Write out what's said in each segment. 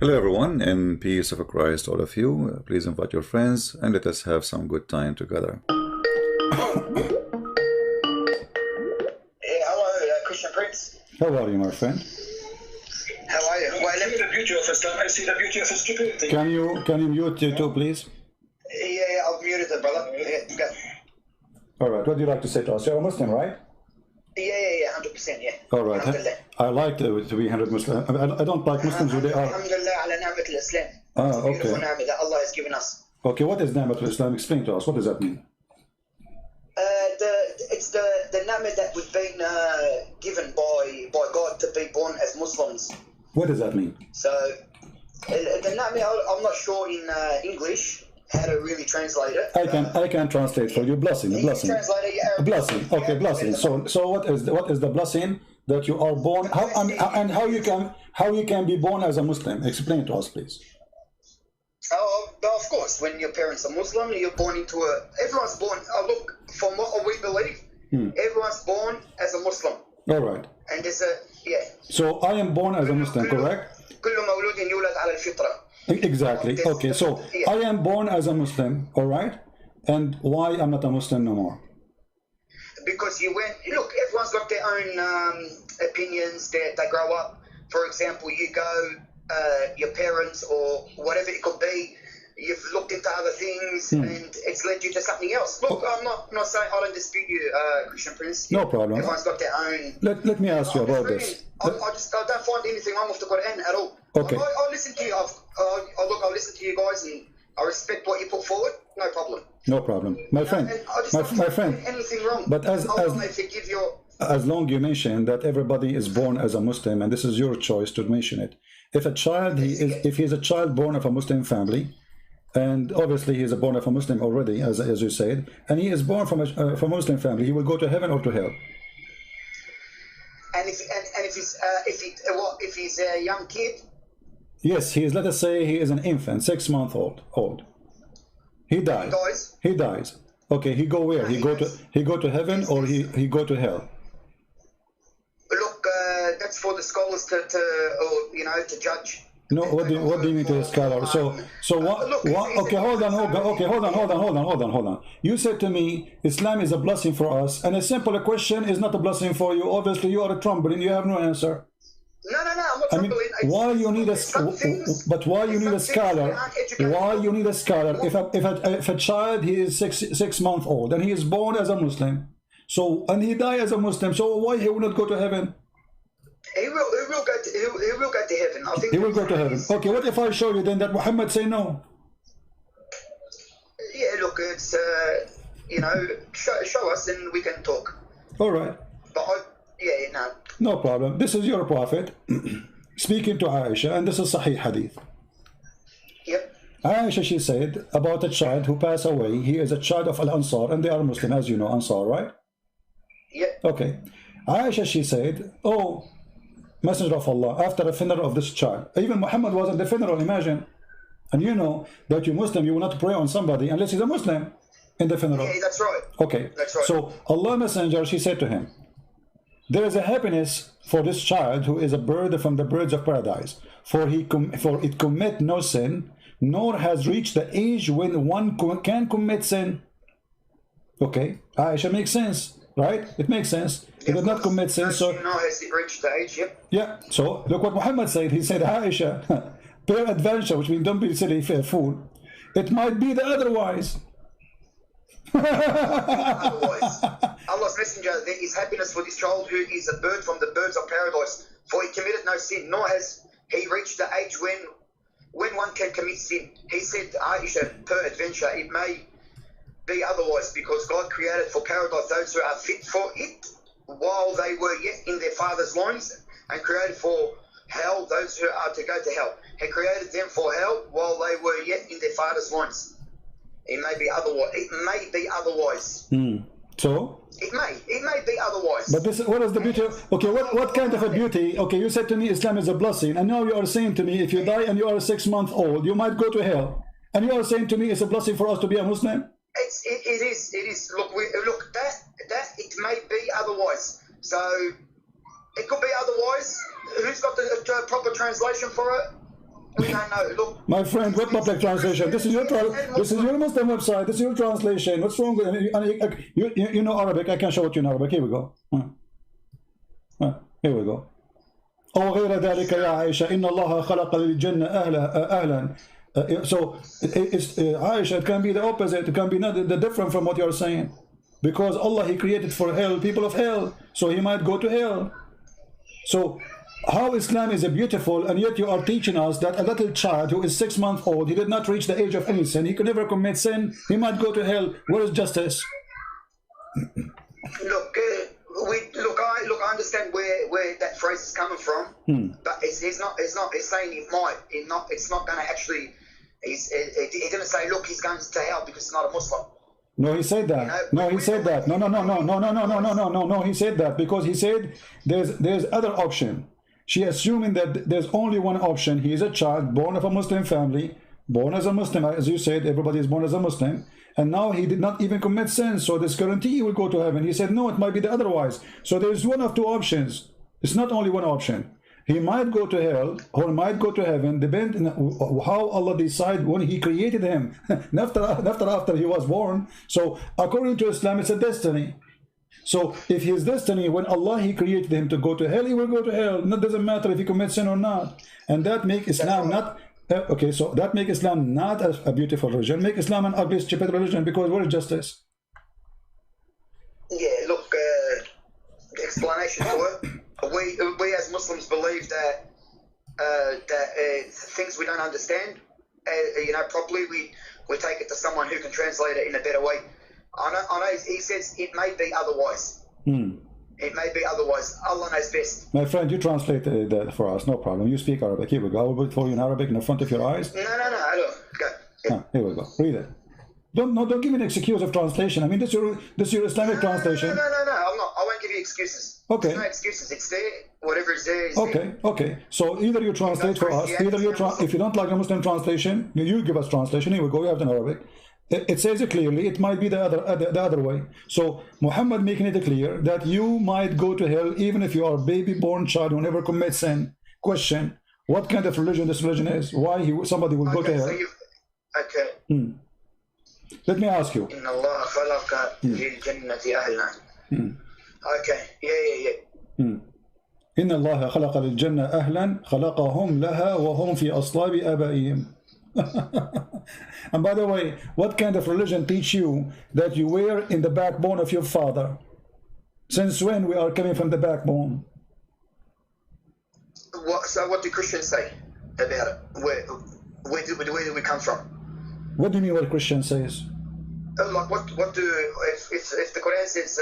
Hello, everyone, and peace of Christ, all of you. Please invite your friends and let us have some good time together. Hello, Christian Prince. How are you, my friend? How are you? Well, let me the beauty of Islam. I see the beauty of stupidity. Can you mute you too, please? Yeah, I've muted it, brother. Yeah, go. All right. What do you like to say to us? You're a Muslim, right? Yeah, 100%, yeah. All right. I like to be 100 Muslim. I don't like Muslims who they are. Alhamdulillah ala ni'mat al-Islam. It's a beautiful ni'mat that Allah has given us. Okay, what is ni'mat al-Islam? Explain to us. What does that mean? It's the ni'mat that we've been given by God to be born as Muslims. What does that mean? So, the ni'mat, I'm not sure in English how to really translate it. I can translate for you. Blessing, a blessing. A blessing. Okay, blessing. So what is the blessing that you are born? How you can be born as a Muslim? Explain to us, please. Oh, of course. When your parents are Muslim, you're born into everyone's born. Look, from what we believe, everyone's born as a Muslim. All right. And there's So I am born as a Muslim, correct? كل مولود يولد على الفطرة. Exactly. Okay, so I am born as a Muslim, all right? And why I'm not a Muslim no more? Because look, everyone's got their own opinions. They grow up. For example, you go, your parents or whatever it could be, you've looked into other things and it's led you to something else. Look, I'm not saying I don't dispute you, Christian Prince. No problem. Everyone's got their own. Let me ask you about this. I don't find anything wrong with the Quran at all. Okay. I listen to you. I listen to you guys and I respect what you put forward. No problem. No problem, my friend. My friend. Anything wrong? But as long you mention that everybody is born as a Muslim, and this is your choice to mention it. If he's a child born of a Muslim family, and obviously he is born of a Muslim already, as you said, and he is born from a Muslim family, he will go to heaven or to hell. And if he's a young kid. Yes, he is. Let us say he is an infant, 6 months old. He dies. He dies. Okay, he go where? He go to heaven or he go to hell? Look, that's for the scholars to judge. No, what do you mean to the scholar? So what? Okay, hold on. You said to me, Islam is a blessing for us, and a simple question is not a blessing for you. Obviously, you are trembling. You have no answer. No, I'm not trembling. Why you need a scholar? Why you need a scholar? If a child he is six months old and he is born as a Muslim, and he die as a Muslim, so why he will not go to heaven? He will go to heaven. I think he will go to heaven. Okay, what if I show you then that Muhammad say no? Yeah, look, it's show us and we can talk. All right. But no problem. This is your prophet speaking to Aisha, and this is Sahih Hadith. Yep. Aisha, she said about a child who passed away. He is a child of Al-Ansar, and they are Muslim, as you know, Ansar, right? Yep. Okay. Aisha, she said, oh, Messenger of Allah, after the funeral of this child, even Muhammad was at the funeral, imagine. And you know that you're Muslim, you will not pray on somebody unless he's a Muslim in the funeral. Yeah, that's right. Okay. That's right. So Allah Messenger, she said to him, there is a happiness for this child who is a bird from the birds of paradise, for it commit no sin, nor has reached the age when one can commit sin. Okay, Aisha, makes sense, right? It makes sense. It did not commit sin, so has it reached the age? Yep. Yeah. So look what Muhammad said. He said, Aisha, peradventure, which means don't be silly, fool. It might be the otherwise. Otherwise, Allah's messenger, there is happiness for this child who is a bird from the birds of paradise, for he committed no sin, nor has he reached the age when one can commit sin. He said, Aisha, peradventure, it may be otherwise, because God created for paradise those who are fit for it while they were yet in their father's loins, and created for hell those who are to go to hell. He created them for hell while they were yet in their father's loins. It may be otherwise. It may be otherwise. So? It may be otherwise. But what is the beauty? Okay, what kind of a beauty? Okay, you said to me Islam is a blessing, and now you are saying to me if you die and you are 6 months old, you might go to hell. And you are saying to me it's a blessing for us to be a Muslim? It is. Look, that it may be otherwise. So it could be otherwise. Who's got the proper translation for it? We don't know. Look, My friend, what public translation? This is your Muslim website. This is your translation. What's wrong with you know Arabic? I can show it to you in Arabic. Here we go. Here we go. أو غير ذلك يا عائشة إن الله خلق للجنة أهلا. So Aisha, it can be the opposite. It can be not the different from what you're saying, because Allah, He created for hell people of hell, so He might go to hell. So how Islam is beautiful, and yet you are teaching us that a little child who is 6 months old, he did not reach the age of any sin, he could never commit sin, he might go to hell. Where is justice? Look, I understand where that phrase is coming from, but he's saying he might. It's not going to actually. He didn't say, look, he's going to hell because he's not a Muslim. No, he said that. You know, no, he said that. No. He said that because he said there's other option. She assuming that there's only one option. He is a child born of a Muslim family, born as a Muslim, as you said. Everybody is born as a Muslim, and now he did not even commit sin. So this guarantee he will go to heaven. He said no, it might be the otherwise. So there's one of two options. It's not only one option. He might go to hell or might go to heaven, depending on how Allah decide when He created him, after he was born. So according to Islam, it's a destiny. So if his destiny, when Allah He created him to go to hell, he will go to hell. It doesn't matter if he commits sin or not. And that make Islam not okay. So that make Islam not a beautiful religion. Make Islam an ugly, stupid religion. Because where is justice? Yeah, look, the explanation for it. We as Muslims believe that things we don't understand, properly, we take it to someone who can translate it in a better way. I know. He says it may be otherwise. It may be otherwise. Allah knows best. My friend, you translate that for us. No problem. You speak Arabic. Here we go. I will put it for you in Arabic in the front of your eyes. No. Look, go. Yeah. Here we go. Read it. Don't give me an excuse of translation. I mean, this is your Islamic translation. No. I'm not. I won't give you excuses. Okay. There's no excuses. It's there. Whatever is there is Okay. So either you translate for us, either you if you don't like the Muslim translation, you give us translation. Here we go. We have it in Arabic. It says it clearly. It might be the other way. So Muhammad making it clear that you might go to hell even if you are a baby-born child who never commits sin. Question: what kind of religion this religion is? Why somebody will go to hell? Okay. Let me ask you. إن الله خلق للجنة أهلا. Okay. Yeah. إن الله خلق للجنة أهلا خلقهم لها وهم في أصلاب آبائهم. And by the way, what kind of religion teach you that you were in the backbone of your father? Since when we are coming from the backbone? So what do Christians say about it? Where do we come from? What do you mean what Christian says? Like what do if the Quran says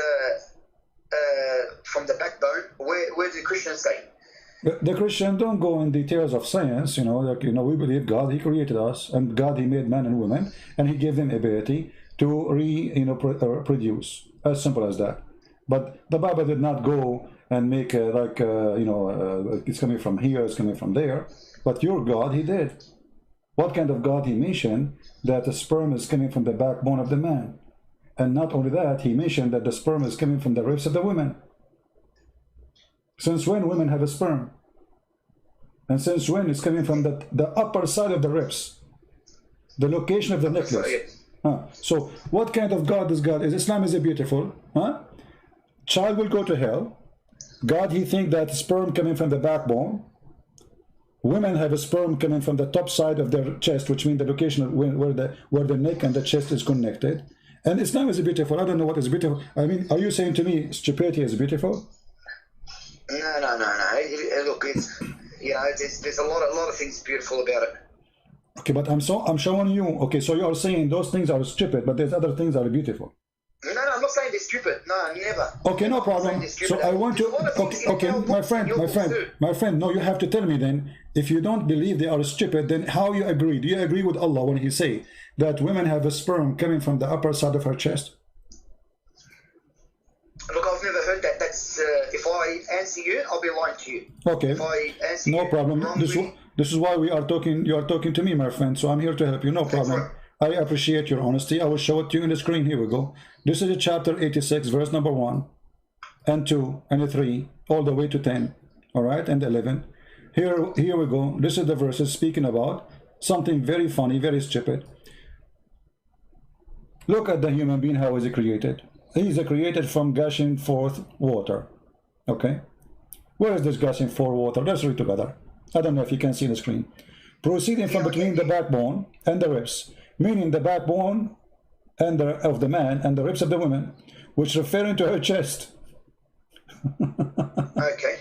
from the backbone, where do Christians say? The Christian don't go in details of science, we believe God, He created us, and God, He made man and woman, and He gave them ability to produce. As simple as that. But the Bible did not go and make it's coming from here, it's coming from there. But your God, He did. What kind of God He mentioned that the sperm is coming from the backbone of the man. And not only that, He mentioned that the sperm is coming from the ribs of the women. Since when women have a sperm? And since when it's coming from the upper side of the ribs? The location of the necklace. So what kind of God is God? Islam is beautiful. Child will go to hell. God, He think that sperm coming from the backbone. Women have a sperm coming from the top side of their chest, which means the location of where the neck and the chest is connected. And Islam is beautiful. I don't know what is beautiful. I mean, are you saying to me stupidity is beautiful? No. Look, there's a lot of things beautiful about it. Okay, but I'm showing you. Okay, so you are saying those things are stupid, but there's other things that are beautiful. No, I'm not saying they're stupid. No, never. Okay, no problem. So I want to. Okay, my friend. No, you have to tell me then. If you don't believe they are stupid, then how you agree? Do you agree with Allah when He say that women have a sperm coming from the upper side of her chest? Look, I've never heard that. That's if I answer you, I'll be lying to you. Okay. If I answer no problem. This is why we are talking. You are talking to me, my friend. So I'm here to help you. No problem. I appreciate your honesty. I will show it to you on the screen. Here we go. This is chapter 86, verse number 1 and 2 and 3, all the way to 10. All right, and 11. Here we go. This is the verses speaking about something very funny, very stupid. Look at the human being, how is he created? He's created from gushing forth water. Okay? Where is this gushing forth water? Let's read together. I don't know if you can see the screen. Proceeding from between the backbone and the ribs, meaning the backbone and of the man and the ribs of the woman, which referring to her chest. Okay.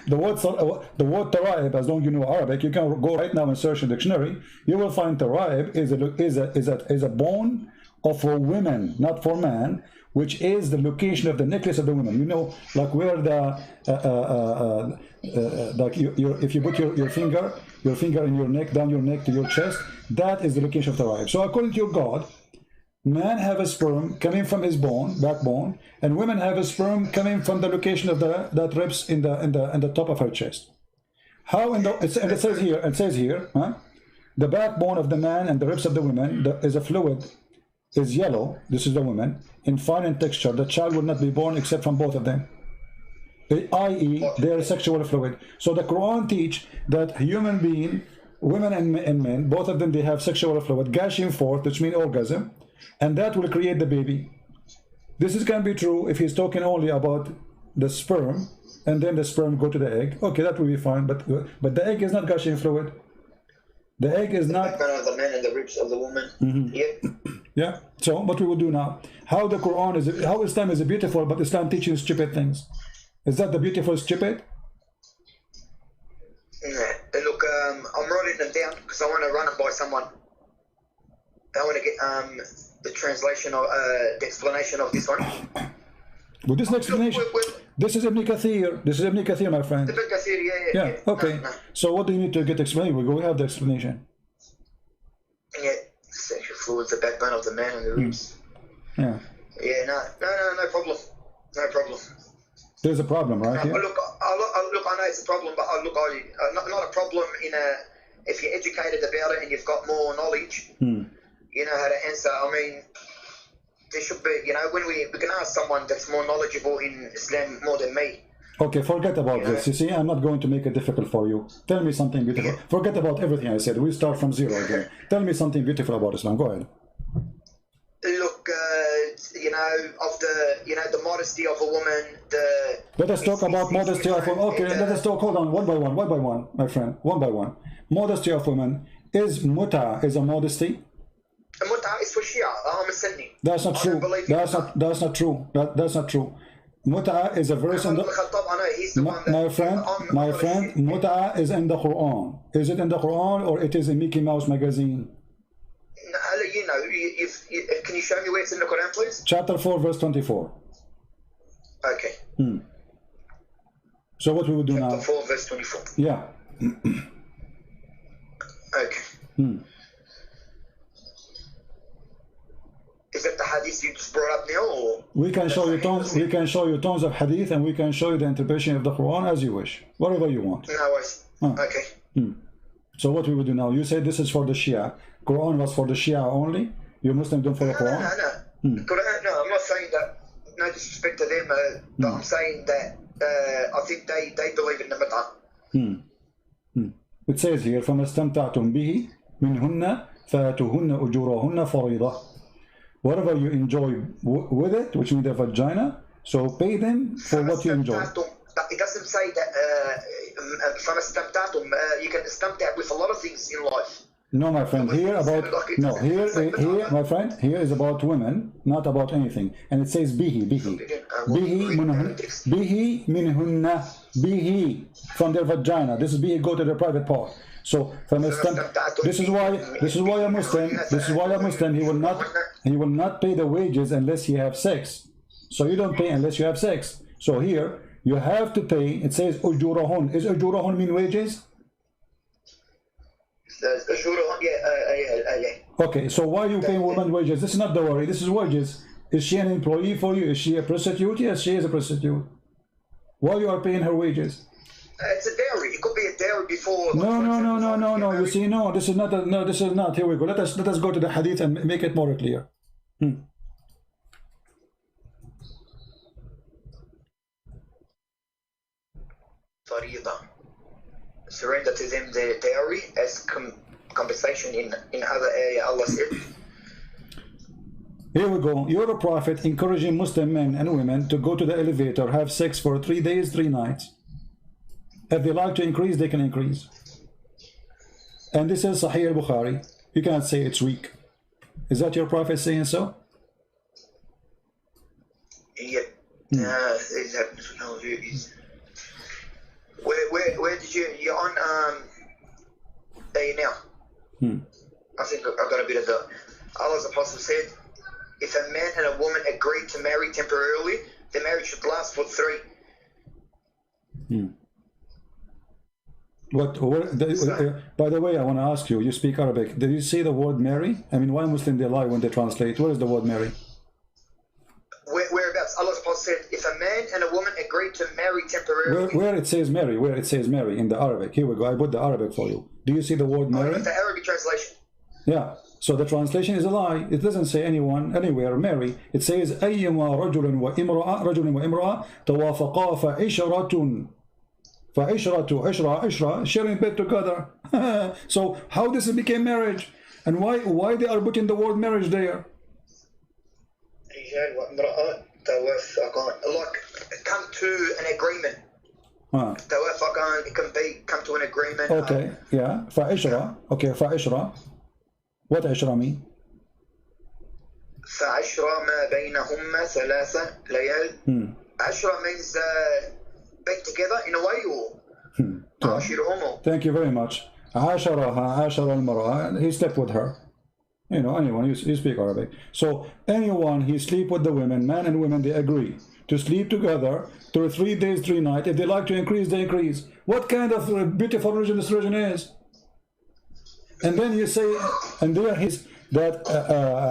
The word taraib, as long as you know Arabic, you can go right now and search in the dictionary. You will find taraib is a bone of a woman, not for man, which is the location of the necklace of the woman. You know, like where the like if you put your finger in your neck, down your neck to your chest, that is the location of taraib. So according to your God, man have a sperm coming from his backbone, and women have a sperm coming from the location of that ribs in the top of her chest. How in the and it says here, huh? The backbone of the man and the ribs of the woman is a fluid, is yellow. This is the woman in fine in texture. The child will not be born except from both of them, i.e. their sexual fluid. So the Quran teach that human being, women and men, both of them, they have sexual fluid gushing forth, which means orgasm. And that will create the baby. This is can be true if he's talking only about the sperm, and then the sperm go to the egg. Okay, that will be fine. But the egg is not gushing fluid. The egg is not. Of the man and the ribs of the woman. Yep. Yeah. So what we will do now? How the Quran is? How Islam is beautiful, but Islam teaching stupid things. Is that the beautiful stupid? Look, I'm writing them down because I want to run it by someone. I want to get the translation of the explanation of this one. With this explanation, this is Ibn Kathir. This is Ibn Kathir, my friend. Ibn Kathir, yeah. Okay. No. So what do you need to get explained? We have the explanation. Yeah, sexual fluids, the backbone of the man and the ribs. Yeah. Yeah. No problem. No problem. There's a problem, right? Look, I know it's a problem, but not a problem in a. If you're educated about it and you've got more knowledge, you know how to answer. I mean, there should be, you know, when we can ask someone that's more knowledgeable in Islam more than me. Okay, forget about this. You see, I'm not going to make it difficult for you. Tell me something beautiful. Yeah. Forget about everything I said. We start from zero again. Tell me something beautiful about Islam. Go ahead. Look, you know, the modesty of a woman. Let us talk about modesty of women. Okay, let us talk. Hold on, one by one, my friend, one by one. Modesty of women is is a modesty. Muta is for Shia. I'm a Sunni. That's not true. That's not true. That's not true. Muta is a verse in the. My friend, Muta is in the Quran. Is it in the Quran or it is in Mickey Mouse magazine? You know, can you show me where it's in the Quran, please? Chapter 4, verse 24. Okay. So what we will do now? Chapter 4, verse 24. Yeah. Okay. Is that the hadith you just brought up now, or we can show you tons? We can show you tons of hadith, and we can show you the interpretation of the Quran as you wish, whatever you want. No worries. Okay. So what we will do now? You say this is for the Shia. Quran was for the Shia only. You Muslims don't follow Quran. No, I'm not saying that. No disrespect to them, but I'm saying that I think they believe in the Muta. It says here, فَمَا اسْتَمْتَعْتُمْ بِهِ مِنْهُنَّ فَآتُوهُنَّ أُجُورَهُنَّ فَرِيضَةً. Whatever you enjoy with it, which means the vagina, so pay them for what you enjoy. It doesn't say that فَمَا اسْتَمْتَعْتُمْ you can istamta' with a lot of things in life. No, my friend, here my friend, here is about women, not about anything. And it says bihi from their vagina. This is bihi, go to the private part. So this is why a Muslim, he will not pay the wages unless he have sex. So you don't pay unless you have sex. So here you have to pay. It says ujurahun. Is ujurahun mean wages? Okay, so why are you paying women wages? This is not the worry, this is wages. Is she an employee for you? Is she a prostitute? Yes, she is a prostitute. Why you are paying her wages? It's a dowry. It could be a dowry before. No. You see, no, this is not. This is not. Here we go. Let us go to the hadith and make it more clear. Farida. surrender to them their dowry as compensation in other area. Allah said. Here we go. You're a prophet encouraging Muslim men and women to go to the elevator, have sex for 3 days, 3 nights. If they like to increase, they can increase. And this is Sahih al-Bukhari. You cannot say it's weak. Is that your prophet saying so? Yeah. No, where did you're on there now? I think I've got a bit of the Allah's apostle said, if a man and a woman agreed to marry temporarily, the marriage should last for 3. By the way, I want to ask you, you speak Arabic. Did you say the word marry? I mean, why Muslim they lie when they translate? What is the word marry? Whereabouts? Allah's apostle said, if a man and a woman agreed to marry temporarily. Where it says marry, in the Arabic. Here we go. I put the Arabic for you. Do you see the word marry? The Arabic translation. Yeah. So the translation is a lie. It doesn't say anyone, anywhere, marry. It says أيما رجل وامرأة توافقا فعشرة sharing bed together. So how this became marriage? And why they are putting the word marriage there? Like come to an agreement. It can be come to an agreement. Okay, yeah. فعشرة. Okay, فعشرة. What عشرة mean? فعشرة ما بينهما 3 ليال. عشرة means being together in a way or Thank you very much. عاشرها المرأة. He slept with her. You know, anyone, you speak Arabic. So anyone he sleep with the women, man and women, they agree to sleep together through 3 days, 3 nights. If they like to increase, they increase. What kind of beautiful religion this religion is? And then you say, and there is that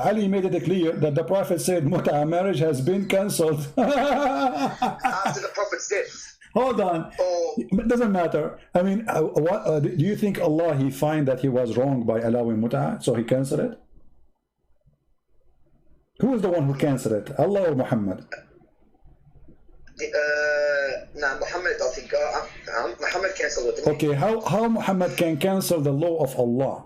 Ali made it clear that the Prophet said Mut'a marriage has been cancelled. After the Prophet's death. Hold on. It doesn't matter. I mean, do you think Allah, he find that he was wrong by allowing Mut'a, so he cancelled it? Who is the one who cancelled it? Allah or Muhammad? No, Muhammad, I think. Muhammad cancelled it. Okay, how Muhammad can cancel the law of Allah?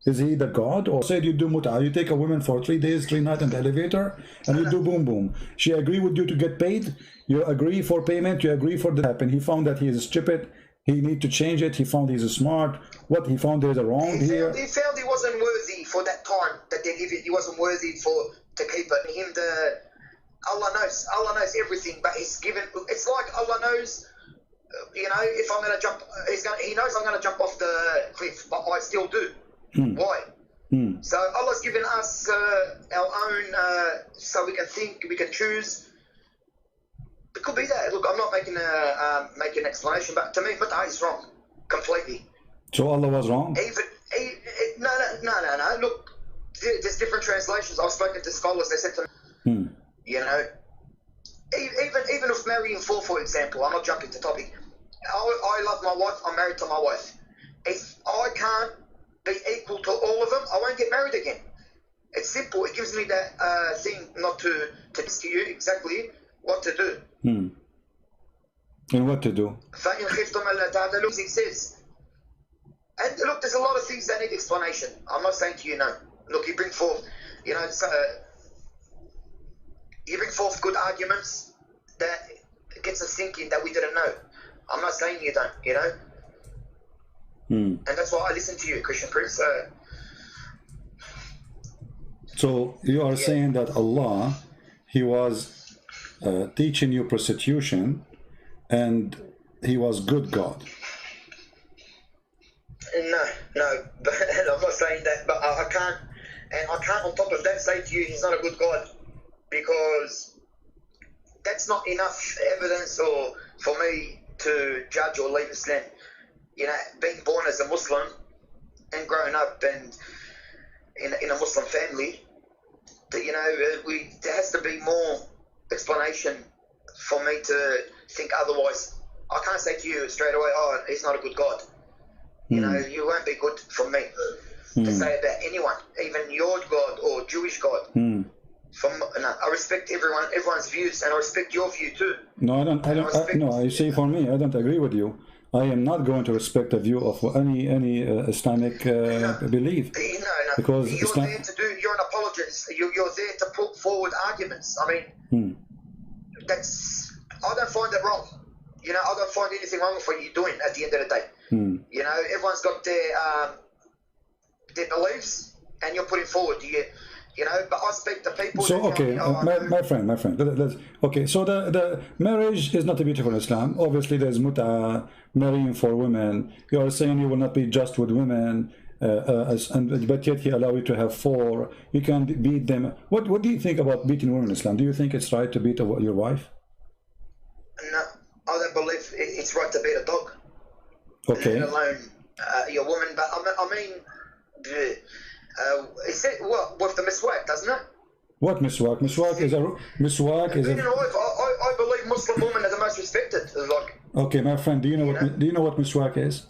Is he the God? Or said you do Mut'a, you take a woman for 3 days, 3 nights in the elevator, and you do boom boom. She agree with you to get paid, you agree for payment, you agree for the happen. He found that he is stupid, he need to change it, he found he's smart. What he found there's a wrong here. He found he wasn't worthy for that time that they give it. He wasn't worthy to keep it. Allah knows everything, but he's given. It's like Allah knows, you know, if I'm going to jump, he knows I'm going to jump off the cliff, but I still do. Why? So Allah's given us our own, so we can think, we can choose. It could be that. Look, I'm not making an explanation, but to me, Mut'a is wrong completely. So Allah was wrong? No. Look, there's different translations. I've spoken to scholars. They said to me, you know, even if marrying for example, I'm not jumping to topic. I love my wife. I'm married to my wife. If I can't be equal to all of them, I won't get married again. It's simple. It gives me that thing not to tell you exactly what to do. And what to do? It says. And look, there's a lot of things that need explanation. I'm not saying to you no. Look, you bring forth, you know, you bring forth good arguments that gets us thinking that we didn't know. I'm not saying you don't, you know. And that's why I listen to you, Christian Prince. So you are saying that Allah, he was teaching you prostitution, and he was good God. No, but I'm not saying that, but I can't on top of that say to you he's not a good God, because that's not enough evidence or for me to judge or leave Islam. You know, being born as a Muslim and growing up and in a Muslim family, you know, there has to be more explanation for me to think otherwise. I can't say to you straight away, oh, he's not a good God. You know, you won't be good for me to say about anyone, even your God or Jewish God. I respect everyone's views, and I respect your view too. No, I don't. No, I say for me, I don't agree with you. I am not going to respect the view of any Islamic belief. No. Because you're there to do. You're an apologist. You're there to put forward arguments. I mean, I don't find it wrong. You know, I don't find anything wrong with what you're doing at the end of the day. You know, everyone's got their beliefs, and you're putting forward. You know, but I speak to people. So okay, my friend. Okay, so the marriage is not beautiful in Islam. Obviously, there's mut'a, marrying for women. You are saying you will not be just with women, but yet he allow you to have 4. You can beat them. What do you think about beating women in Islam? Do you think it's right to beat your wife? No, I don't believe it's right to beat a dog. Okay. Let alone your woman. But I mean, is it what with the miswak, doesn't it? What miswak? Miswak is a Being a wife, I believe Muslim women are the most respected. Like. Okay, my friend, do you know what miswak is?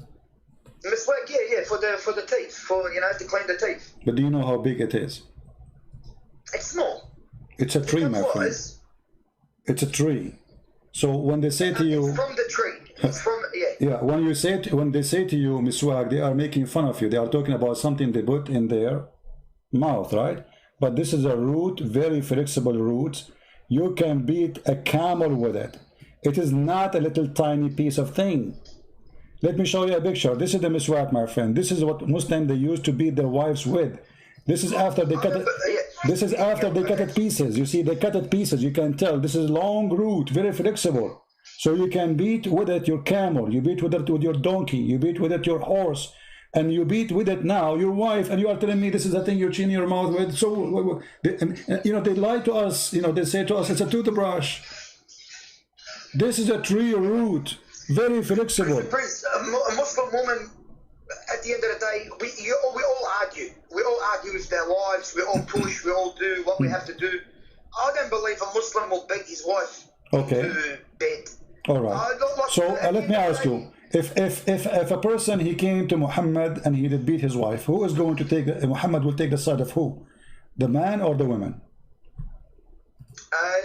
Miswak, yeah, for the teeth, to clean the teeth. But do you know how big it is? It's small. It's a tree, my friend. It's a tree. So when they say to you, it's from the tree. It's from yeah. When they say to you miswak, they are making fun of you. They are talking about something they put in their mouth, right? But this is a root, very flexible root. You can beat a camel with it. It is not a little tiny piece of thing. Let me show you a picture. This is the miswak, my friend. This is what Muslims they used to beat their wives with. This is after they cut it. This is after they cut it pieces. You see, they cut it pieces. You can tell. This is long root, very flexible. So you can beat with it your camel. You beat with it with your donkey. You beat with it your horse. And you beat with it now your wife. And you are telling me this is the thing you clean your mouth with. So, they lie to us. They say to us, it's a toothbrush. This is a tree root. Very flexible. Prince, a Muslim woman, at the end of the day, we all argue. We all argue with their wives. We all push. We all do what we have to do. I don't believe a Muslim will beat his wife to bed. All right. So let me ask you: if a person he came to Muhammad and he did beat his wife, who is going to take? Muhammad will take the side of who? The man or the woman?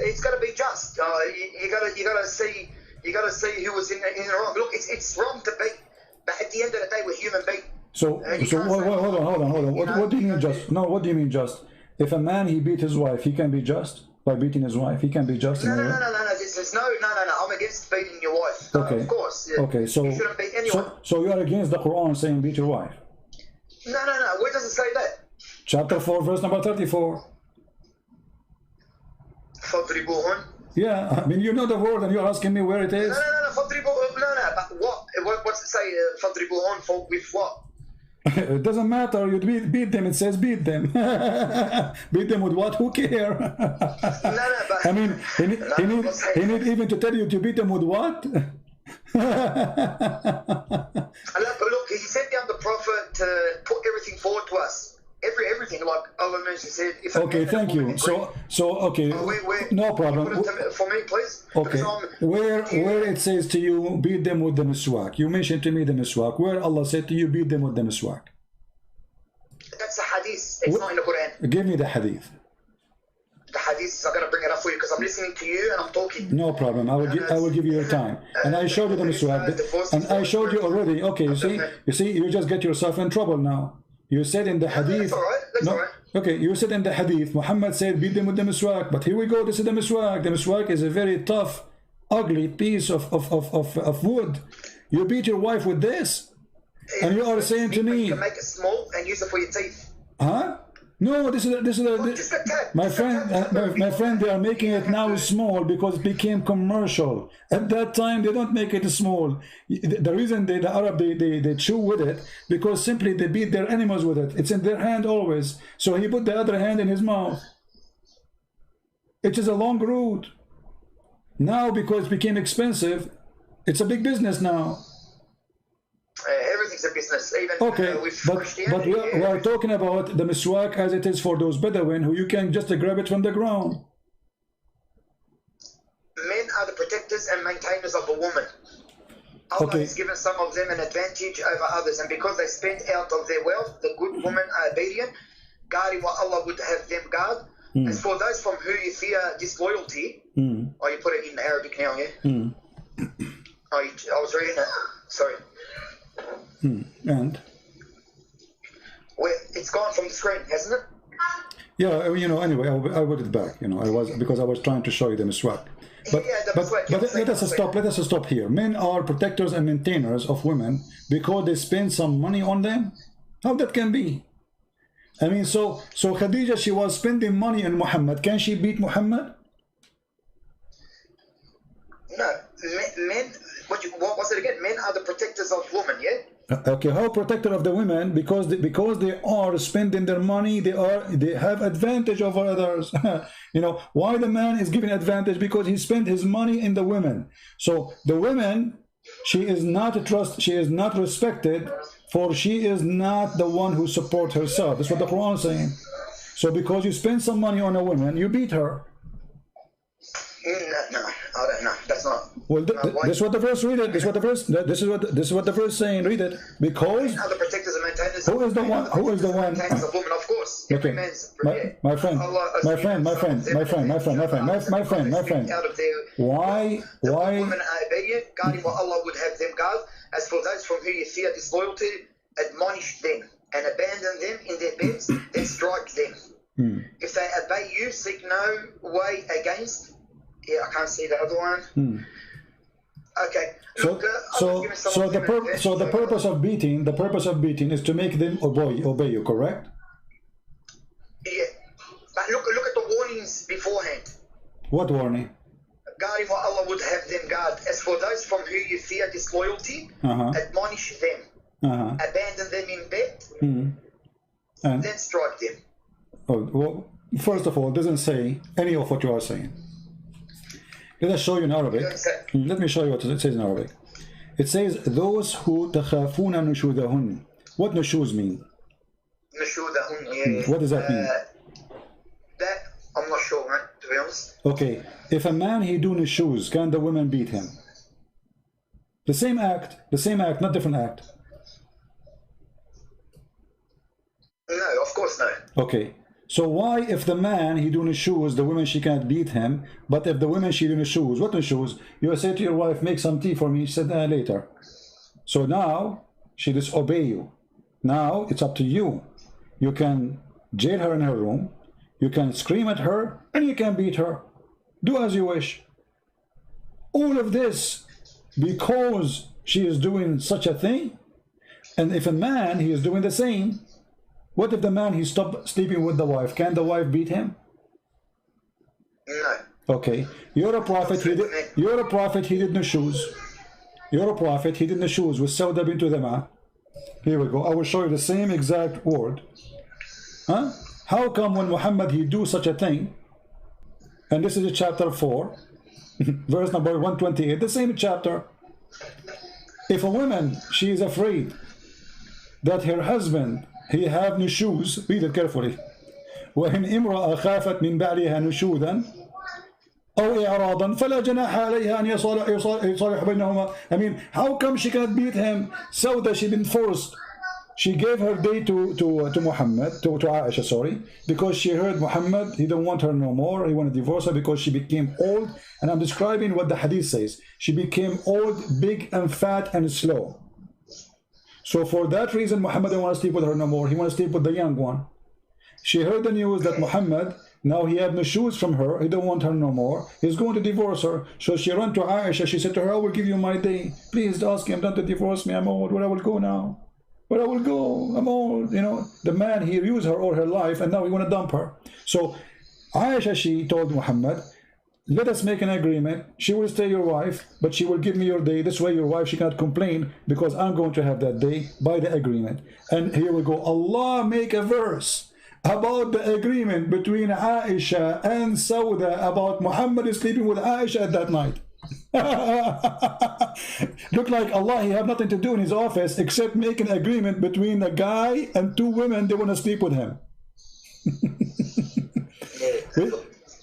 It's got to be just. You got to see. You got to see who was in the wrong. Look, it's wrong to beat, but at the end of the day, we're human beings. So hold on. What do you mean just? No, what do you mean just? If a man he beat his wife, he can be just by beating his wife. He can be just. No. I'm against beating your wife. Okay. Of course. Yeah. Okay. So you shouldn't beat anyone. So you are against the Quran saying beat your wife? No. Where does it say that? Chapter 4, verse number 34. فَضْرِبُوهُنْ. Yeah, I mean, you know the word and you're asking me where it is. No, but what's it say, فَضْرِبُوهُنْ for with what? It doesn't matter, you beat them, it says beat them. Beat them with what, who care? But... I mean, he need even to tell you to beat them with what? Look, he sent down the prophet to put everything forward to us. Everything, like Allah said. Okay, thank you. So okay, no problem. For me, please. Okay, where it says to you, beat them with the miswak. You mentioned to me the miswak. Where Allah said to you, beat them with the miswak. That's a hadith. It's not in the Quran. Give me the hadith. The hadith, I'm gonna bring it up for you because I'm listening to you and I'm talking. No problem. I will give you your time. And I showed you the miswak. And I showed you already. Okay, you see, you just get yourself in trouble now. You said in the hadith. That's all right. Okay, you said in the hadith, Muhammad said, beat them with the miswak. But here we go, this is the miswak. The miswak is a very tough, ugly piece of wood. You beat your wife with this. And you are saying to me. You can make it small and use it for your teeth. Huh? No, this is my friend. They are making it now small because it became commercial. At that time, they don't make it small. The reason the Arab they chew with it because simply they beat their animals with it. It's in their hand always. So he put the other hand in his mouth. It is a long route. Now because it became expensive, it's a big business now. Everything's a business, even with Christianity. But we are talking about the miswak as it is for those Bedouin who you can just grab it from the ground. Men are the protectors and maintainers of a woman. Allah has given some of them an advantage over others, and because they spend out of their wealth, the good women are obedient, guarding what Allah would have them guard. As for those from who you fear disloyalty, you put it in Arabic now, yeah? I was reading it. Sorry. And Well, it's gone from the screen, hasn't it? yeah, you know, anyway, I put it back, you know, because I was trying to show you the miswak. But, Yeah, the miswak, but let us stop here. Men are protectors and maintainers of women because they spend some money on them. How that can be? I mean, so Khadija, she was spending money on Muhammad. Can she beat Muhammad? No, men. What was it again? Men are the protectors of women. Yeah. Okay, how protector of the women? Because they are spending their money, they have advantage over others. You know why the man is given advantage? Because he spent his money in the women. So the women, she is not respected, for she is not the one who supports herself. That's what the Quran is saying. So because you spend some money on a woman, you beat her. No, I don't know. That's not. Well, this is what the verse. Read it. This is what the verse saying. Read it. Because Other protectors and maintainers. who is the one? Who is the one? Maintainers of women, of course. Okay, my friend. Out of their, Why? women are obedient, guarding what Allah would have them guard. As for those from whom you fear disloyalty, admonish them and abandon them in their beds, then strike them. If they obey you, seek no way against. Yeah, I can't see the other one. Okay. Look, The purpose of beating is to make them obey you, correct? Yeah, but look at the warnings beforehand. What warning? Guarding what Allah would have them guard. As for those from whom you fear disloyalty, admonish them, abandon them in bed, and then strike them. Oh, well, first of all, it doesn't say any of what you are saying. Let us show you in Arabic. Let me show you what it says in Arabic. It says, those who تخافون نشوذهن. What nushuz mean? نشوذهن, yeah. What does that mean? That, I'm not sure, man, to be honest. Okay, if a man he do nushuz, can the women beat him? The same act, not different act. No, of course no. Okay. So why, if the man he do nushuz, the women she can't beat him, but if the women she do nushuz, what nushuz? You say to your wife, make some tea for me. She said, later. So now she disobey you. Now it's up to you. You can jail her in her room, you can scream at her, and you can beat her. Do as you wish. All of this because she is doing such a thing. And if a man he is doing the same, what if the man he stopped sleeping with the wife? Can the wife beat him? No. Okay. You're a prophet. He did nushuz. You're a prophet. He did nushuz with Sauda bint Dama. Here we go. I will show you the same exact word. Huh? How come when Muhammad he do such a thing? And this is chapter 4, verse number 128. The same chapter. If a woman she is afraid that her husband he have nushuz, read it carefully. وإن امرأة خافت من بعلها نشوذا أو إعراضا فلا جناح عليها أن يصالح بينهما. I mean, how come she cannot beat him? So that she been forced. She gave her day to Muhammad, to Aisha, sorry, because she heard Muhammad, he don't want her no more, he want to divorce her because she became old. And I'm describing what the hadith says. She became old, big and fat and slow. So for that reason, Muhammad didn't want to sleep with her no more. He wants to sleep with the young one. She heard the news that Muhammad, now he have no shoes from her. He don't want her no more. He's going to divorce her. So she ran to Aisha. She said to her, I will give you my day. Please ask him not to divorce me. I'm old. Where I will go now? Where I will go? I'm old. You know, the man, he used her all her life and now he want to dump her. So Aisha, she told Muhammad, let us make an agreement. She will stay your wife, but she will give me your day. This way your wife, she cannot complain because I'm going to have that day by the agreement. And here we go. Allah make a verse about the agreement between Aisha and Sauda about Muhammad sleeping with Aisha at that night. Look like Allah, he have nothing to do in his office except make an agreement between a guy and two women. They want to sleep with him.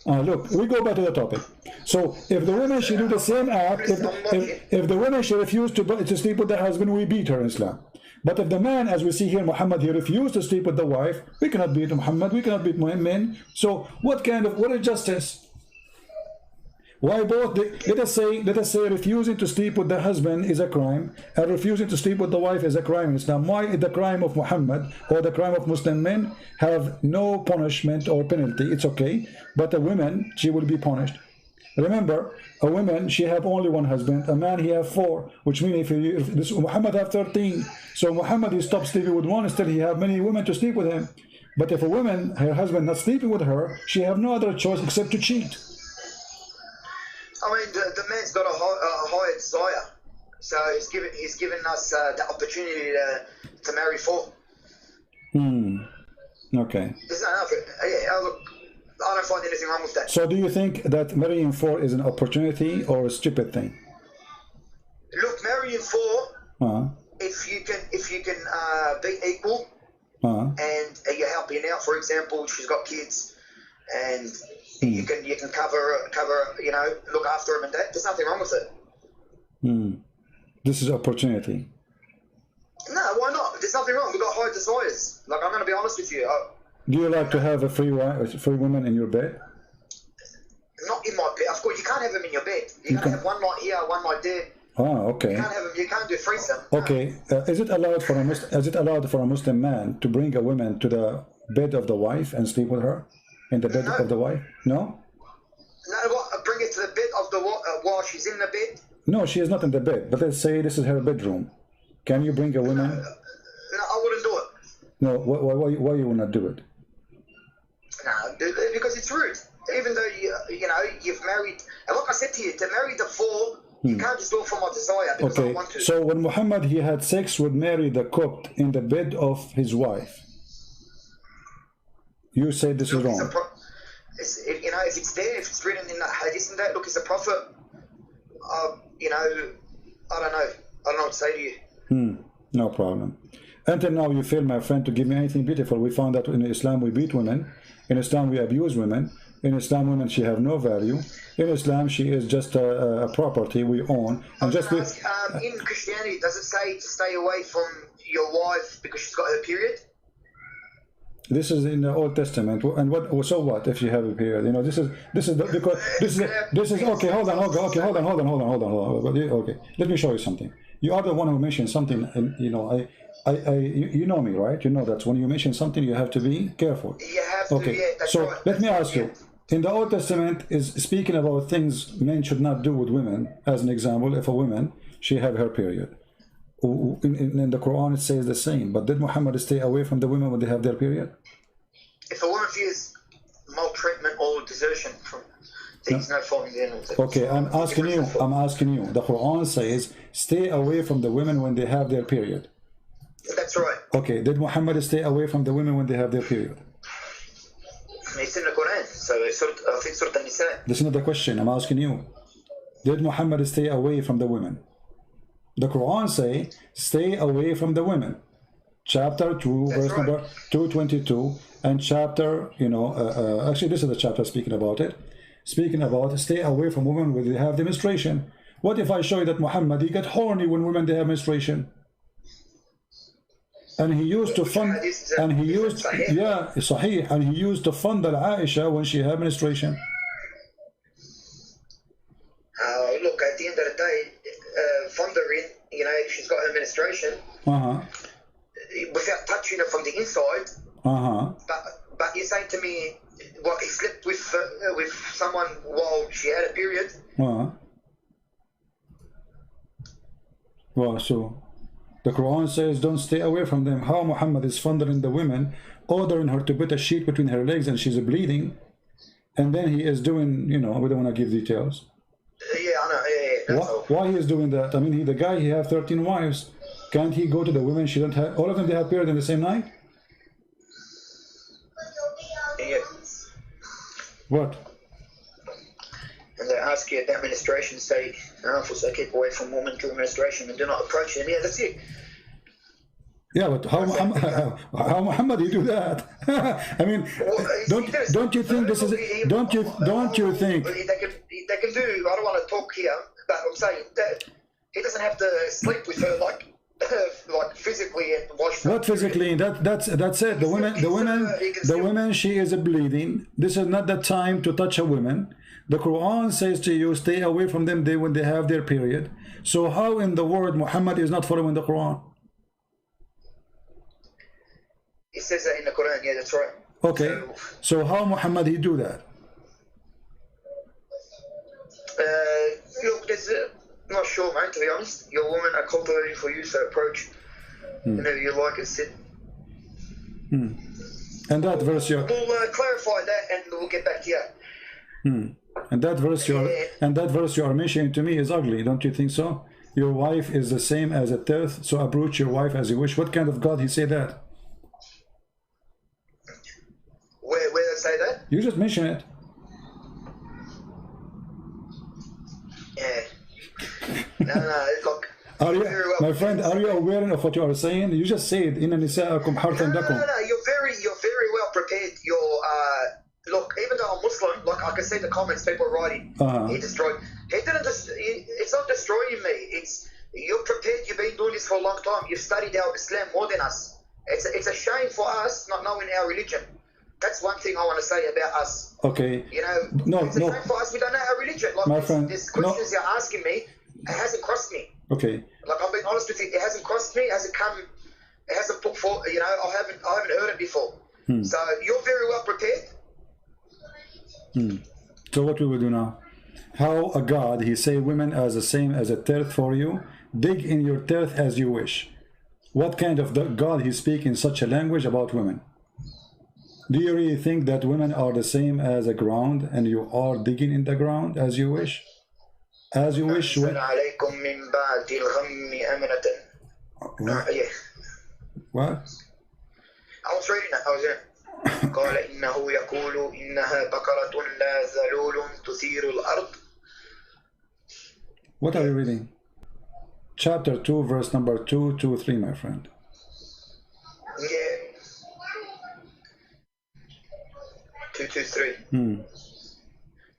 Look, we go back to the topic. So if the woman should do the same act, if the woman should refuse to sleep with the husband, we beat her in Islam. But if the man, as we see here, Muhammad, he refused to sleep with the wife, we cannot beat Muhammad, we cannot beat men. So what is justice? Why both? Let us say refusing to sleep with the husband is a crime, and refusing to sleep with the wife is a crime in Islam. Why is the crime of Muhammad or the crime of Muslim men have no punishment or penalty? It's okay, but a woman, she will be punished. Remember, a woman, she have only one husband. A man, he have 4, which means if this Muhammad have 13. So Muhammad, he stopped sleeping with one, still he have many women to sleep with him. But if a woman, her husband not sleeping with her, she have no other choice except to cheat. I mean, the man's got a higher desire, so he's given us the opportunity to marry 4. Okay. There's no nothing. Yeah, look, I don't find anything wrong with that. So do you think that marrying 4 is an opportunity or a stupid thing? Look, marrying 4, if you can be equal, and you're helping out. For example, she's got kids, and you can cover, you know, look after them and that. There's nothing wrong with it. This is opportunity. No, why not? There's nothing wrong. We've got high desires. Like, I'm going to be honest with you. Do you like to have a free woman in your bed? Not in my bed. Of course, you can't have them in your bed. You can have one night here, one night there. Okay. You can't have them. You can't do threesome. Okay. Is it allowed for a Muslim man to bring a woman to the bed of the wife and sleep with her in the bed of the wife? No. No, what? Bring it to the bed of the while she's in the bed. No, she is not in the bed. But let's say this is her bedroom. Can you bring a woman? No, I wouldn't do it. No. Why you will not do it? No, because it's rude. Even though you know you've married, and like I said to you, to marry the 4, you can't just do it for my desire because I want to. So when Muhammad he had sex with Mary the Copt in the bed of his wife, you say this is wrong. You know, if it's there, if it's written in the hadith and that, look, it's a prophet. You know, I don't know what to say to you. No problem. Until now, you fail, my friend, to give me anything beautiful. We found that in Islam we beat women. In Islam we abuse women. In Islam, women, she have no value. In Islam, she is just a property we own. And just in Christianity, does it say to stay away from your wife because she's got her period? This is in the Old Testament. And what? So what if she have a period? You know, this is okay. Hold on. Okay, let me show you something. You are the one who mentioned something, and you know, you know me, right? You know that when you mention something, you have to be careful. You have to. Okay. Yeah, that's so right. let me ask you. In the Old Testament is speaking about things men should not do with women. As an example, if a woman she have her period, in the Quran it says the same. But did Muhammad stay away from the women when they have their period? If a woman fears maltreatment or desertion, there's no falling in. Okay, I'm asking you. The Quran says stay away from the women when they have their period. That's right. Okay, did Muhammad stay away from the women when they have their period? It's in the Quran, so I think Surah An-Nisa. This is not the question, I'm asking you. Did Muhammad stay away from the women? The Quran say, stay away from the women. Chapter 2, verse number 222, and chapter, you know, actually this is the chapter speaking about it. Speaking about stay away from women when they have the menstruation. What if I show you that Muhammad, he get horny when women they have menstruation? And he used to fund, and he used, yeah, Sahih, and he used to fund Aisha when she had menstruation. Look, at the end of the day, fundering, you know, she's got her menstruation, without touching her from the inside. But you're saying to me, what, he slept with someone while she had a period? Well, so the Quran says don't stay away from them. How Muhammad is funding the women, ordering her to put a sheet between her legs and she's bleeding, and then he is doing, you know, we don't want to give details. Yeah, I know. Yeah, why he is doing that? I mean, the guy, he have 13 wives. Can't he go to the women? She don't have, all of them they have period in the same night? Yeah. What? And they ask you about menstruation, say, so keep away from women during menstruation and do not approach them. Yeah, that's it. Yeah, but how Muhammad he do that? I mean, don't you think this is? Don't you think? They can do. I don't want to talk here, but I'm saying that he doesn't have to sleep with her like physically and wash. What physically? That's it. The women. She is bleeding. This is not the time to touch a woman. The Quran says to you, stay away from them when they have their period. So how in the world Muhammad is not following the Quran? It says that in the Quran, yeah, that's right. Okay, so how Muhammad he do that? Look, there's not sure, mate, to be honest. Your woman are cultivating for you, so approach whenever you like and sit. And that verse you're We'll clarify that and we'll get back to you. and that verse you are mentioning to me is ugly, don't you think so? Your wife is the same as a tenth, so approach your wife as you wish. What kind of God he say that? Where they say that? You just mention it. Yeah. No, look. Are you, very well my friend, are you aware of what you are saying? You just said, "Inna nisa'akum harthun lakum." No, you're very well prepared. Look, even though I'm Muslim, like I can see the comments people are writing. He destroyed. He didn't just. It's not destroying me. It's you're prepared. You've been doing this for a long time. You've studied our Islam more than us. It's a shame for us not knowing our religion. That's one thing I want to say about us. Okay. You know, it's a shame for us. We don't know our religion. Like my friend, there's questions you're asking me. It hasn't crossed me. Okay. Like I'm being honest with you, it hasn't crossed me. It hasn't come. It hasn't put forth. You know, I haven't heard it before. So you're very well prepared. So what we will do now? How a God he say women as the same as a tenth for you? Dig in your tenth as you wish. What kind of God he speak in such a language about women? Do you really think that women are the same as a ground and you are digging in the ground as you wish? As you wish. Yeah. What? I was reading that. I was there. قال إنه يقول إنها بقرة لا ذلول تثير الأرض. What are you reading? Chapter 2, verse number 223, my friend. Yeah. 223.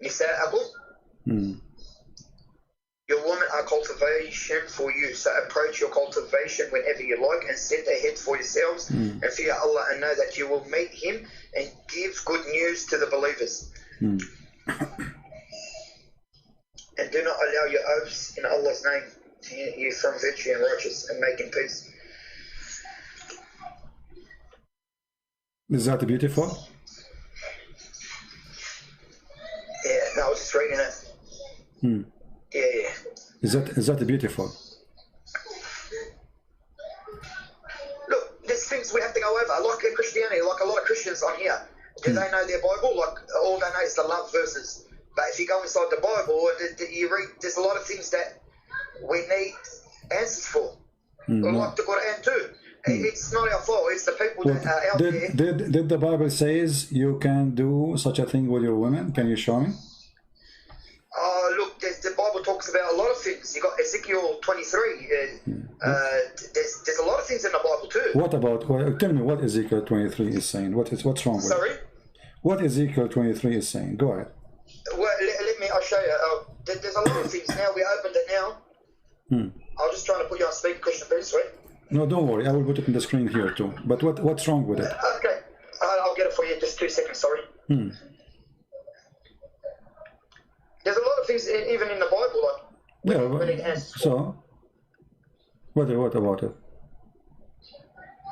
نساءكم. Your women are cultivation for you, so approach your cultivation whenever you like and set ahead for yourselves and fear Allah and know that you will meet Him and give good news to the believers. And do not allow your oaths in Allah's name to hinder you from virtue and righteous and making peace. Is that beautiful? Yeah, no, I was just reading it. Yeah. Is that beautiful? Look, there's things we have to go over. Like in Christianity, like a lot of Christians on here, do they know their Bible? Like all they know is the love verses. But if you go inside the Bible, you read. There's a lot of things that we need answers for. Like the Quran too. It's not our fault. It's the people that are out there. Did the Bible says you can do such a thing with your women? Can you show me? Look, the Bible talks about a lot of things. You got Ezekiel 23. There's a lot of things in the Bible too. What about? Tell me what Ezekiel 23 is saying. What's wrong with it? Sorry? What Ezekiel 23 is saying? Go ahead. Well, I'll show you. There's a lot of things now. We opened it now. I'm just trying to put you on speaker, Christian Peace, right? No, don't worry. I will put it on the screen here too. But what's wrong with it? Okay. I'll get it for you in just 2 seconds. Sorry. There's a lot of things, even in the Bible, like when it has. So, what about it?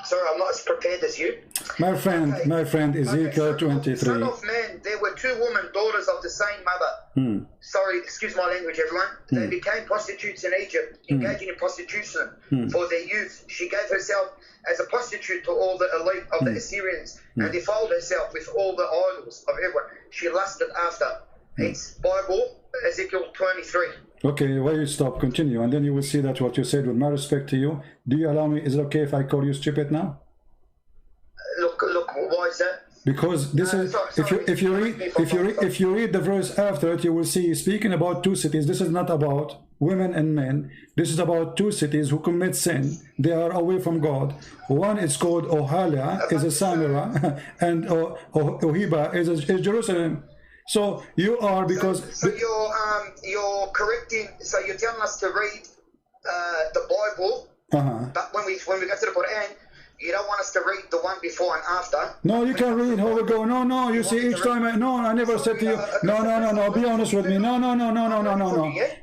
Sorry, I'm not as prepared as you. My friend, Ezekiel 23. Son of man, there were two women, daughters of the same mother. Sorry, excuse my language, everyone. They became prostitutes in Egypt, engaging in prostitution for their youth. She gave herself as a prostitute to all the elite of the Assyrians and defiled herself with all the idols of everyone. She lusted after. It's Bible, Ezekiel 23. Okay, why you stop? Continue, and then you will see that what you said. With my respect to you, do you allow me? Is it okay if I call you stupid now? Look, why is that? Because this is if you read the verse after it, you will see speaking about two cities. This is not about women and men. This is about two cities who commit sin. They are away from God. One is called Ohalia, is a Samira, and Ohiba is Jerusalem. So you are because so you're correcting. So you're telling us to read the Bible, but when we go to the Quran, You don't want us to read the one before and after. No, you can read. How we go? No. You see, each time I never said to you. No. Be honest with me. No.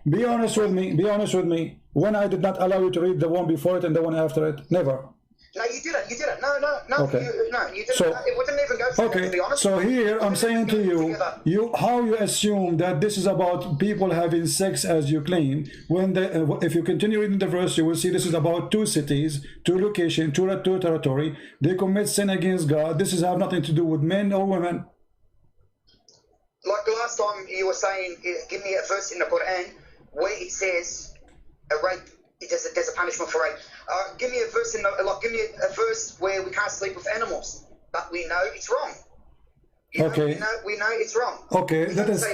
Be honest with me. Be honest with me. When I did not allow you to read the one before it and the one after it, never. No, you didn't. No. Okay. You didn't. So, it wouldn't even go for that, to be honest. So here I'm saying to you, how you assume that this is about people having sex as you claim, when if you continue reading the verse, you will see this is about two cities, two locations, two territory. They commit sin against God. This is have nothing to do with men or women. Like the last time you were saying, give me a verse in the Quran where it says a rape. There's a punishment for rape. Give me a verse give me a verse where we can't sleep with animals, but we know it's wrong. Okay. We know it's wrong. Okay, that is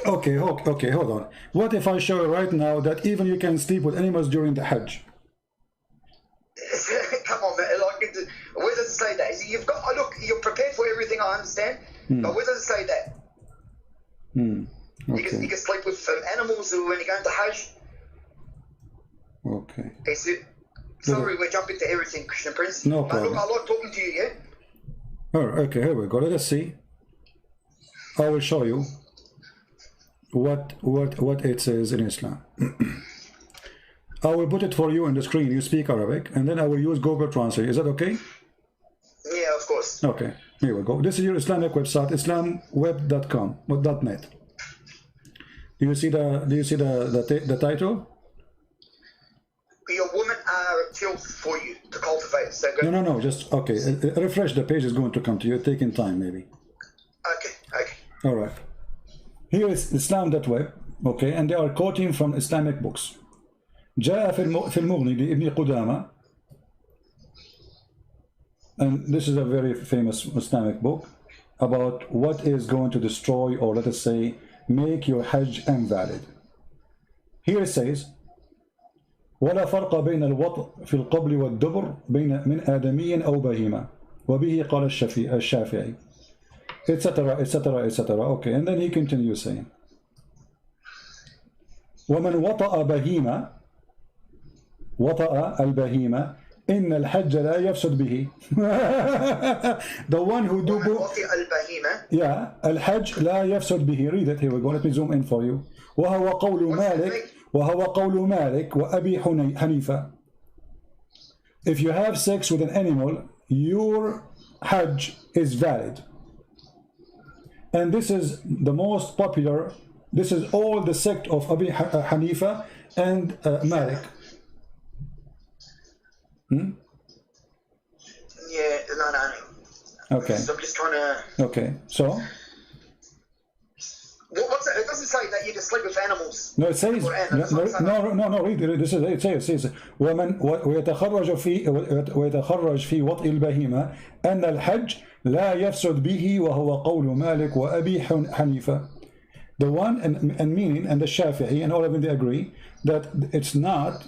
okay. Hold on. What if I show you right now that even you can sleep with animals during the Hajj? Come on, man. Where does it say that? You've got. Look, you're prepared for everything. I understand, but where does it say that? Okay. You can sleep with animals when you're going to Hajj. Okay. Sorry, we're jumping to everything, Christian Prince. No problem. Look, I like talking to you, yeah? Okay, here we go. Let us see. I will show you what it says in Islam. I will put it for you on the screen. You speak Arabic, and then I will use Google Translate. Is that okay? Yeah, of course. Okay, here we go. This is your Islamic website, islamweb.com, .net. Do you see the title? Your women are killed for you to cultivate. So go. No. Just okay. Refresh the page is going to come to you. Taking time, maybe. Okay. All right. Here is Islam.web. Okay, and they are quoting from Islamic books. جاء في المغني لابن قدامة, and this is a very famous Islamic book about what is going to destroy, or let us say, make your Hajj invalid. Here it says, ولا فرق بين الوطء في القبل والدبر بين من آدمي أو بهيمة وبه قال الشافعي, etc. Okay, and then he continues saying, ومن وطأ بهيمة وطأ البهيمة إن الحج لا يفسد به. The one who do yeah, الحج لا يفسد به. Read it. Here we go. Let me zoom in for you. وهو قول مالك وأبي حنيفة. If you have sex with an animal, your Hajj is valid. And this is the most popular. This is all the sect of Abi Hanifa and Malik. Yeah, no. Okay. So I'm just trying to. Okay, so. What's it? It doesn't say that you can sleep with animals. No, it says. No. Read it. This is it. It says. ومن ويتخرج في وطء البهيمة أن الحج لا يفسد به وهو قول مالك وأبي حنيفة. The one and meaning and the Shafi'i and all of them, they agree that it's not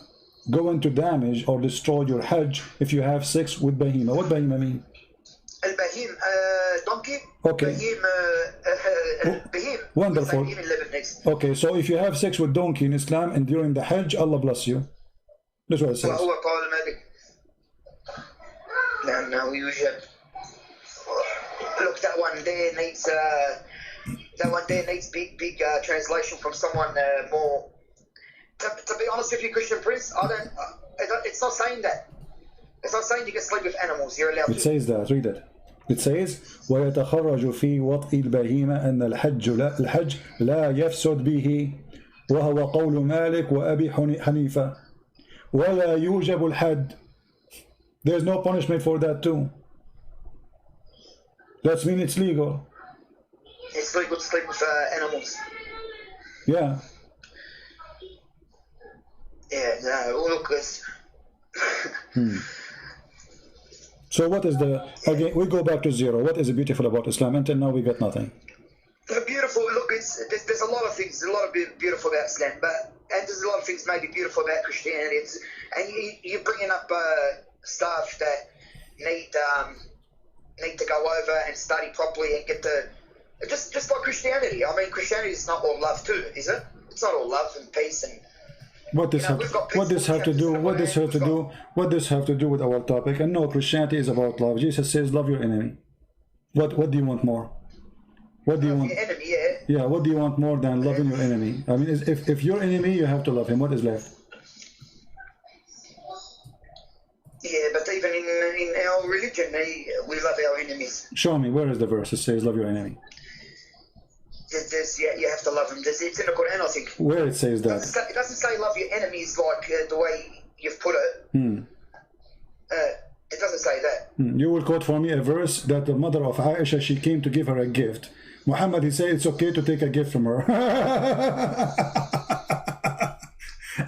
going to damage or destroy your Hajj if you have sex with bahima. What bahima mean? Al-bahim, donkey. Okay. Bahim. Wonderful. Okay, so if you have sex with donkey in Islam and during the Hajj, Allah bless you. That's what it says. No, we usually look. That one there needs big translation from someone more. To be honest with you, Christian Prince, it's not saying that. It's not saying you can sleep with animals. You're allowed to. It says that. Read it. It says ويتخرج في وطء البهيمة أن الحج لا يفسد به وهو قول مالك وأبي حنيفة ولا يوجب الحد. There's no punishment for that too. That means it's legal. It's legal to sleep with animals. Yeah. Yeah, no, look, So what is again, we go back to zero. What is beautiful about Islam? Until now we got nothing. Beautiful, look, there's a lot of things, a lot of beautiful about Islam, and there's a lot of things maybe beautiful about Christianity. And you're bringing up stuff that need to go over and study properly and get just like Christianity. I mean, Christianity is not all love too, is it? It's not all love and peace and What this You know, have we've got what this peaceful have to do? chapters What this have to we've do? What this have to do with our topic? And no, Christianity is about love. Jesus says, "Love your enemy." What do you want more? What do you want? Your enemy, yeah. Yeah, what do you want more than loving your enemy? I mean, if your enemy, you have to love him. What is left? Yeah, but even in our religion, we love our enemies. Show me, where is the verse that says love your enemy? You have to love them. It's in the Quran, I think. Where it says that? It doesn't say love your enemies like the way you've put it. It doesn't say that. You will quote for me a verse that the mother of Aisha, she came to give her a gift. Muhammad, he said it's okay to take a gift from her.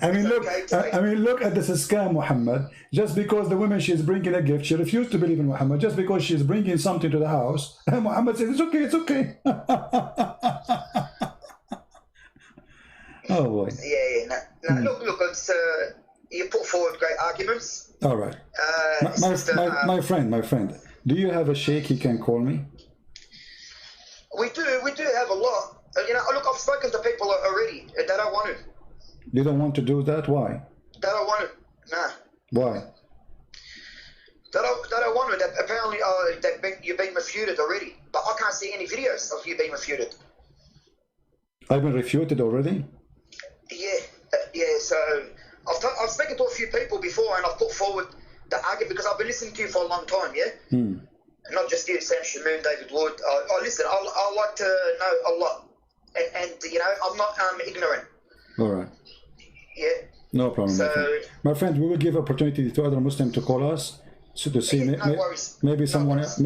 I mean, look at this scam, Muhammad. Just because the woman, she's bringing a gift, she refused to believe in Muhammad. Just because she's bringing something to the house, and Muhammad said, it's okay, it's okay. Oh boy. Yeah. No, look, it's, you put forward great arguments. All right. My friend, do you have a sheikh he can call me? We do have a lot. You know, look, I've spoken to people already that don't want to. You don't want to do that? Why? They don't want to. Nah. Why? They don't want to. Apparently, you've been refuted already. But I can't see any videos of you being refuted. I've been refuted already? Yeah. So I've spoken to a few people before, and I've put forward the argument because I've been listening to you for a long time. Yeah. Not just you, Sam Shamoon, David Wood. Listen. I like to know a lot, and you know, I'm not ignorant. All right. Yeah. No problem. So, my friend, we will give opportunity to other Muslims to call us to see no worries. maybe someone else.